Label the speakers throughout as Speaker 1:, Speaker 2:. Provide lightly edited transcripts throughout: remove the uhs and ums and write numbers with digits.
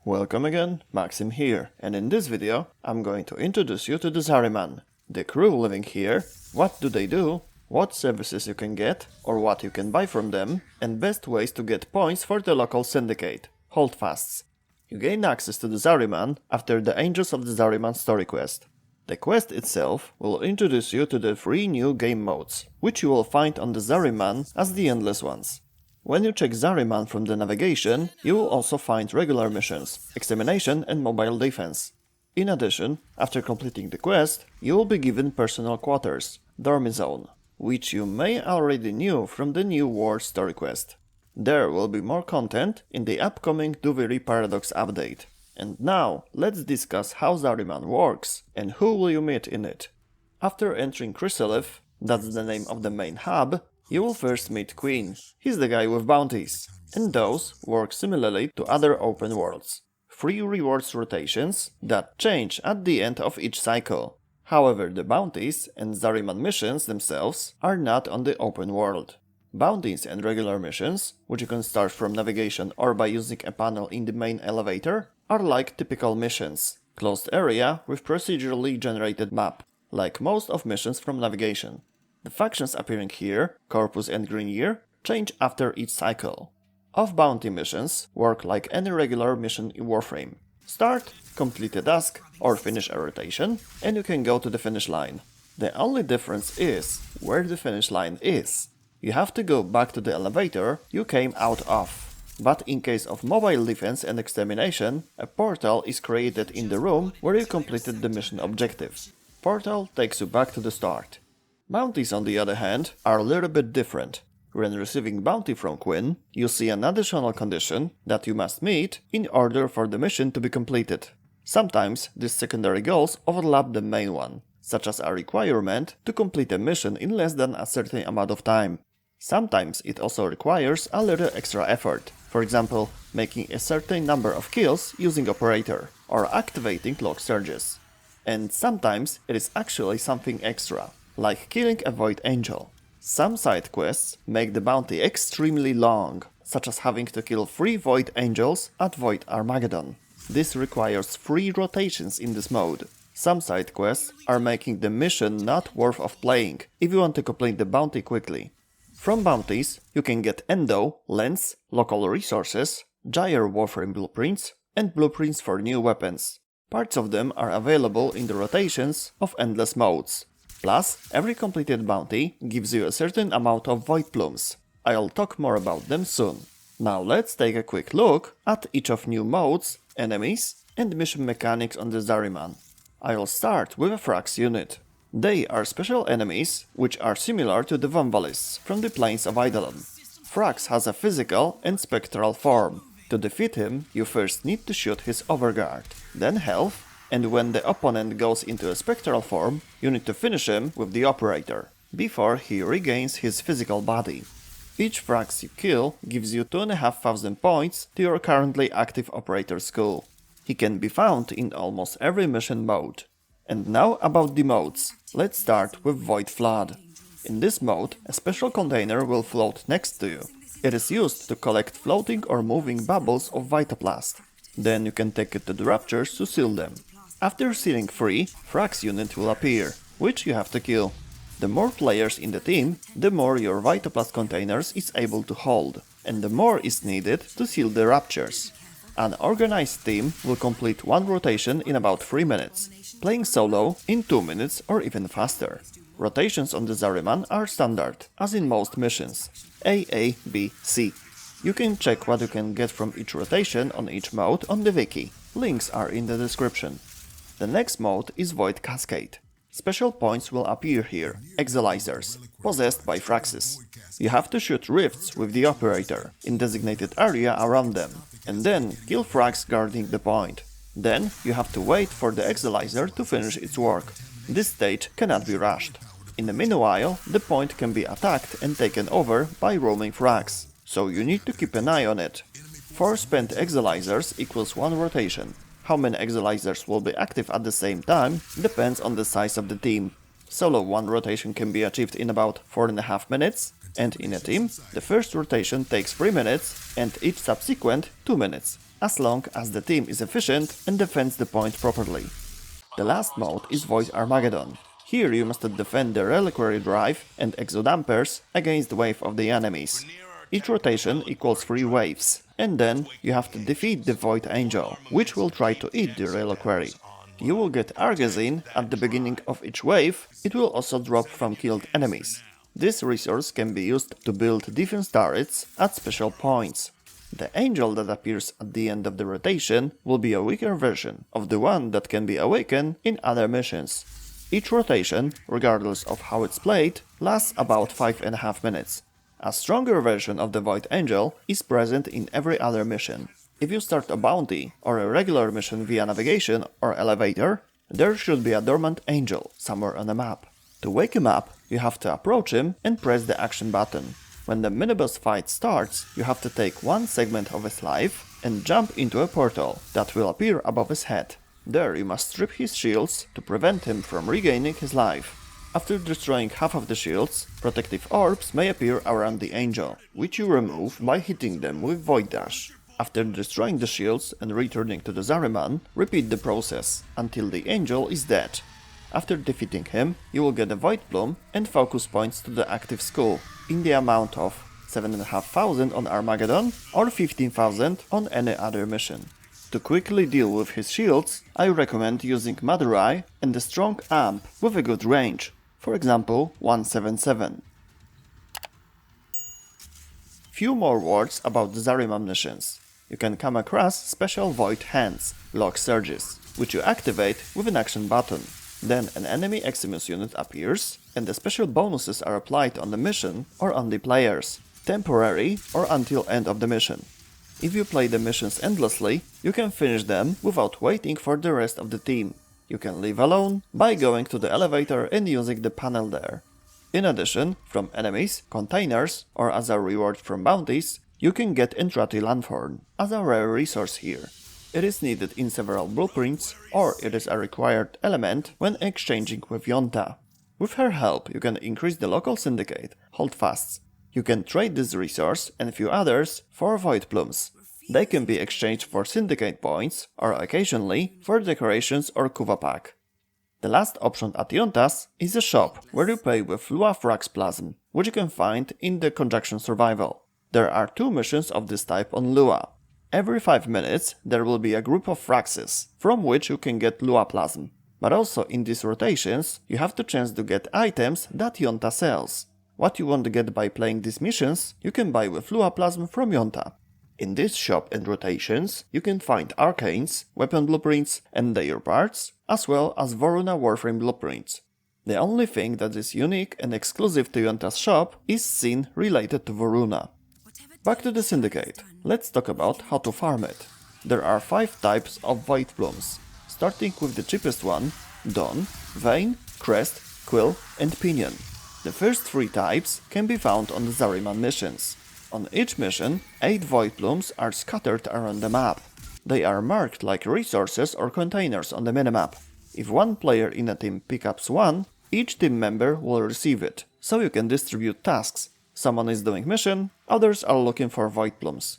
Speaker 1: Welcome again, Maxim here, and in this video I'm going to introduce you to the Zariman, the crew living here, what do they do, what services you can get or what you can buy from them, and best ways to get points for the local syndicate, Holdfasts. You gain access to the Zariman after the Angels of the Zariman story quest. The quest itself will introduce you to the 3 new game modes, which you will find on the Zariman as the endless ones. When you check Zariman from the navigation, you will also find regular missions, extermination and mobile defense. In addition, after completing the quest, you will be given personal quarters, dorm zone, which you may already knew from the New World story quest. There will be more content in the upcoming Duviri Paradox update. And now, let's discuss how Zariman works and who will you meet in it. After entering Chrysalith, that's the name of the main hub, you will first meet Queen, he's the guy with bounties, and those work similarly to other open worlds. 3 rewards rotations that change at the end of each cycle. However, the bounties and Zariman missions themselves are not on the open world. Bounties and regular missions, which you can start from navigation or by using a panel in the main elevator, are like typical missions, closed area with procedurally generated map, like most of missions from navigation. The factions appearing here, Corpus and Green Year, change after each cycle. Off-bounty missions work like any regular mission in Warframe. Start, complete a task, or finish a rotation, and you can go to the finish line. The only difference is where the finish line is. You have to go back to the elevator you came out of. But in case of mobile defense and extermination, a portal is created in the room where you completed the mission objective. Portal takes you back to the start. Bounties, on the other hand, are a little bit different. When receiving bounty from Quinn, you see an additional condition that you must meet in order for the mission to be completed. Sometimes these secondary goals overlap the main one, such as a requirement to complete a mission in less than a certain amount of time. Sometimes it also requires a little extra effort, for example, making a certain number of kills using Operator, or activating lock surges. And sometimes it is actually something extra, like killing a Void Angel. Some side quests make the bounty extremely long, such as having to kill 3 Void Angels at Void Armageddon. This requires 3 rotations in this mode. Some side quests are making the mission not worth of playing if you want to complete the bounty quickly. From bounties, you can get Endo, Lens, local resources, Gyre Warframe blueprints, and blueprints for new weapons. Parts of them are available in the rotations of endless modes. Plus, every completed bounty gives you a certain amount of Voidplumes. I'll talk more about them soon. Now let's take a quick look at each of new modes, enemies, and mission mechanics on the Zariman. I'll start with a Thrax unit. They are special enemies, which are similar to the Vombalists from the Plains of Eidolon. Thrax has a physical and spectral form. To defeat him, you first need to shoot his overguard, then health, and when the opponent goes into a spectral form, you need to finish him with the Operator, before he regains his physical body. Each Thrax you kill gives you 2,500 points to your currently active Operator skill. He can be found in almost every mission mode. And now about the modes. Let's start with Void Flood. In this mode, a special container will float next to you. It is used to collect floating or moving bubbles of Vitaplast. Then you can take it to the Raptures to seal them. After sealing 3, Thrax unit will appear, which you have to kill. The more players in the team, the more your Vitaplast containers is able to hold, and the more is needed to seal the Raptures. An organized team will complete 1 rotation in about 3 minutes, playing solo in 2 minutes or even faster. Rotations on the Zariman are standard, as in most missions, A, B, C. You can check what you can get from each rotation on each mode on the wiki, links are in the description. The next mode is Void Cascade. Special points will appear here, Exilizers, possessed by Thraxes. You have to shoot rifts with the Operator in designated area around them, and then kill Thrax guarding the point. Then you have to wait for the Exilizer to finish its work. This stage cannot be rushed. In the meanwhile, the point can be attacked and taken over by roaming Thrax, so you need to keep an eye on it. 4 spent Exilizers equals 1 rotation. How many Exilizers will be active at the same time depends on the size of the team. Solo 1 rotation can be achieved in about 4.5 minutes, and in a team, the first rotation takes 3 minutes and each subsequent 2 minutes. as long as the team is efficient and defends the point properly. The last mode is Void Armageddon. Here you must defend the Reliquary Drive and Exodampers against the wave of the enemies. Each rotation equals 3 waves, and then you have to defeat the Void Angel, which will try to eat the Reliquary. You will get Argazine at the beginning of each wave. It will also drop from killed enemies. This resource can be used to build defense turrets at special points. The angel that appears at the end of the rotation will be a weaker version of the one that can be awakened in other missions. Each rotation, regardless of how it's played, lasts about 5.5 minutes. A stronger version of the Void Angel is present in every other mission. If you start a bounty or a regular mission via navigation or elevator, there should be a dormant angel somewhere on the map. To wake him up, you have to approach him and press the action button. When the miniboss fight starts, you have to take one segment of his life and jump into a portal that will appear above his head. There you must strip his shields to prevent him from regaining his life. After destroying half of the shields, protective orbs may appear around the angel, which you remove by hitting them with Void Dash. After destroying the shields and returning to the Zariman, repeat the process until the angel is dead. After defeating him, you will get a Voidplume and focus points to the active skull, in the amount of 7,500 on Armageddon or 15,000 on any other mission. To quickly deal with his shields, I recommend using Madurai and a strong amp with a good range, for example 177. Few more words about the Zariman missions. You can come across special Void Hands, Lock Surges, which you activate with an action button. Then an enemy Eximus unit appears, and the special bonuses are applied on the mission or on the players, temporary or until end of the mission. If you play the missions endlessly, you can finish them without waiting for the rest of the team. You can leave alone by going to the elevator and using the panel there. In addition, from enemies, containers, or as a reward from bounties, you can get Entrati Lanthorn as a rare resource here. It is needed in several blueprints, or it is a required element when exchanging with Yonta. With her help, you can increase the local syndicate, Holdfasts. You can trade this resource and a few others for Voidplumes. They can be exchanged for syndicate points, or occasionally for decorations or Kuva pack. The last option at Yonta's is a shop, where you pay with Lua Thrax Plasm, which you can find in the Conjunction Survival. There are 2 missions of this type on Lua. Every 5 minutes there will be a group of Thraxes, from which you can get Lua Plasm. But also in these rotations, you have the chance to get items that Yonta sells. What you want to get by playing these missions, you can buy with Lua Plasm from Yonta. In this shop and rotations, you can find arcanes, weapon blueprints and their parts, as well as Voruna Warframe blueprints. The only thing that is unique and exclusive to Yonta's shop is scene related to Voruna. Back to the Syndicate. Let's talk about how to farm it. There are 5 types of Voidplumes, starting with the cheapest one, Dawn, Vein, Crest, Quill and Pinion. The first 3 types can be found on the Zariman missions. On each mission, 8 Voidplumes are scattered around the map. They are marked like resources or containers on the minimap. If one player in a team picks up one, each team member will receive it, so you can distribute tasks. Someone is doing mission, others are looking for Voidplumes.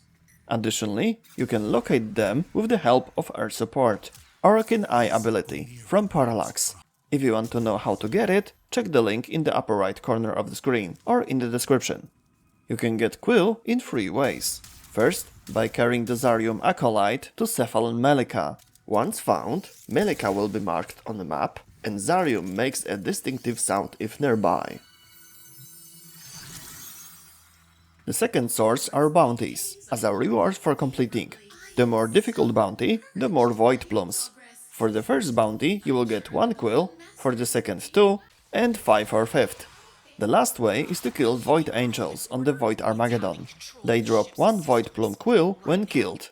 Speaker 1: Additionally, you can locate them with the help of Air Support, Arcane Eye ability from Parallax. If you want to know how to get it, check the link in the upper right corner of the screen or in the description. You can get Quill in 3 ways. First, by carrying the Zarium Acolyte to Cephalon Melika. Once found, Melika will be marked on the map, and Zarium makes a distinctive sound if nearby. The second source are Bounties, as a reward for completing. The more difficult bounty, the more Voidplumes. For the first bounty, you will get 1 Quill, for the second 2, and 5 for 5th. The last way is to kill Void Angels on the Void Armageddon. They drop 1 Voidplume Quill when killed.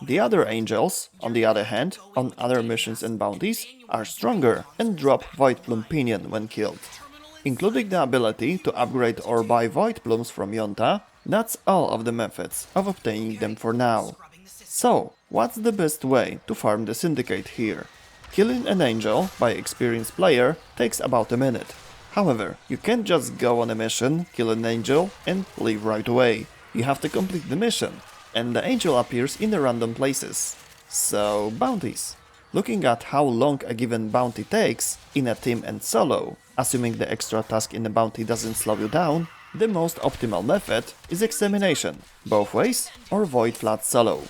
Speaker 1: The other angels, on the other hand, on other missions and bounties, are stronger and drop Voidplume Pinion when killed. Including the ability to upgrade or buy Voidplumes from Yonta, that's all of the methods of obtaining them for now. So, what's the best way to farm the Syndicate here? Killing an angel by experienced player takes about a minute. However, you can't just go on a mission, kill an angel and leave right away. You have to complete the mission. and the angel appears in the random places. So, bounties. Looking at how long a given bounty takes, in a team and solo, assuming the extra task in the bounty doesn't slow you down, the most optimal method is extermination, both ways, or void flat solo.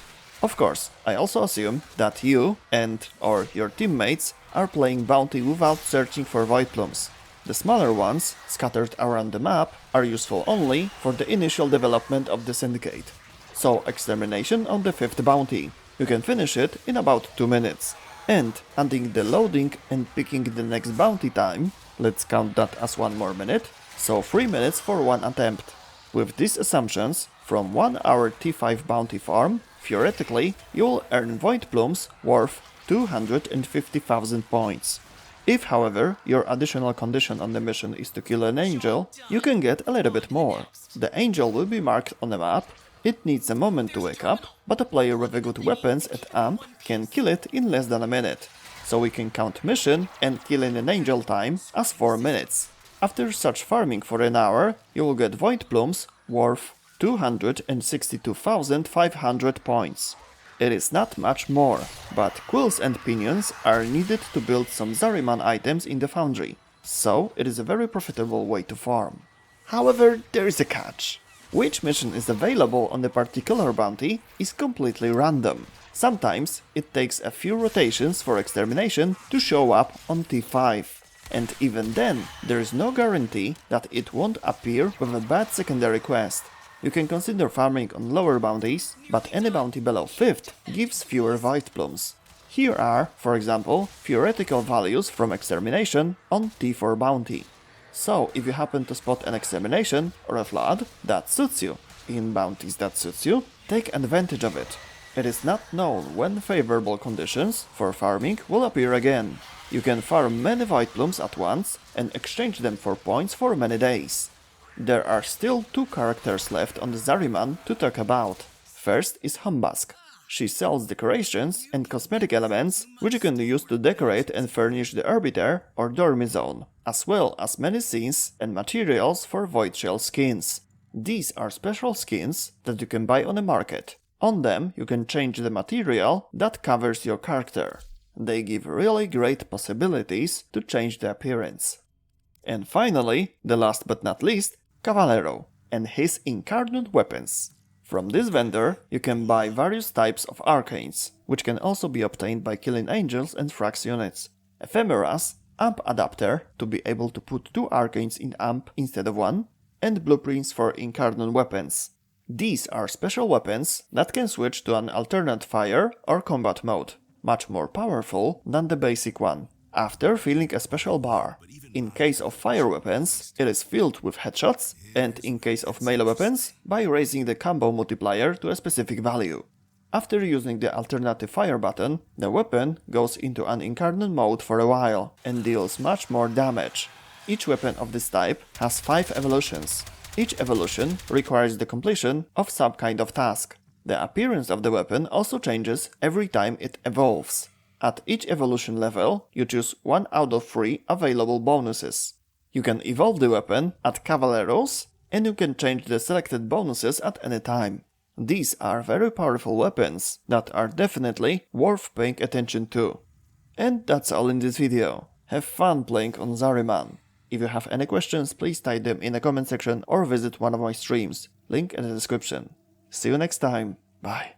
Speaker 1: Of course, I also assume that you and/or your teammates are playing bounty without searching for Voidplumes. The smaller ones, scattered around the map, are useful only for the initial development of the syndicate. So extermination on the 5th bounty. You can finish it in about 2 minutes. And adding the loading and picking the next bounty time, let's count that as 1 more minute, so 3 minutes for 1 attempt. With these assumptions, from 1 hour T5 bounty farm, theoretically, you'll earn Voidplumes worth 250,000 points. If, however, your additional condition on the mission is to kill an angel, you can get a little bit more. The angel will be marked on the map, it needs a moment to wake up, but a player with good weapons at AMP can kill it in less than a minute. So we can count mission and killing an angel time as 4 minutes. After such farming for an hour, you will get Voidplumes worth 262,500 points. It is not much more, but quills and pinions are needed to build some Zariman items in the foundry, so it is a very profitable way to farm. However, there is a catch. Which mission is available on the particular bounty is completely random. Sometimes it takes a few rotations for extermination to show up on T5. And even then, there is no guarantee that it won't appear with a bad secondary quest. You can consider farming on lower bounties, but any bounty below 5th gives fewer Voidplumes. Here are, for example, theoretical values from extermination on T4 bounty. So, if you happen to spot an extermination or a flood that suits you, in bounties that suits you, take advantage of it. It is not known when favorable conditions for farming will appear again. You can farm many Voidplumes at once and exchange them for points for many days. There are still 2 characters left on the Zariman to talk about. First is Hombask. She sells decorations and cosmetic elements which you can use to decorate and furnish the Orbiter or Dormy Zone, as well as many scenes and materials for Voidshell skins. These are special skins that you can buy on the market. On them you can change the material that covers your character. They give really great possibilities to change the appearance. And finally, the last but not least, Cavalero and his Incarnon weapons. From this vendor, you can buy various types of arcanes, which can also be obtained by killing angels and Thrax units. Ephemeras, AMP adapter to be able to put 2 arcanes in AMP instead of 1, and blueprints for Incarnon weapons. These are special weapons that can switch to an alternate fire or combat mode, much more powerful than the basic one, after filling a special bar. In case of fire weapons, it is filled with headshots, and in case of melee weapons, by raising the combo multiplier to a specific value. After using the alternative fire button, the weapon goes into an Incarnon mode for a while, and deals much more damage. Each weapon of this type has 5 evolutions. Each evolution requires the completion of some kind of task. The appearance of the weapon also changes every time it evolves. At each evolution level, you choose 1 out of 3 available bonuses. You can evolve the weapon at Cavaleros, and you can change the selected bonuses at any time. These are very powerful weapons that are definitely worth paying attention to. And that's all in this video. Have fun playing on Zariman. If you have any questions, please type them in the comment section or visit one of my streams, link in the description. See you next time, bye.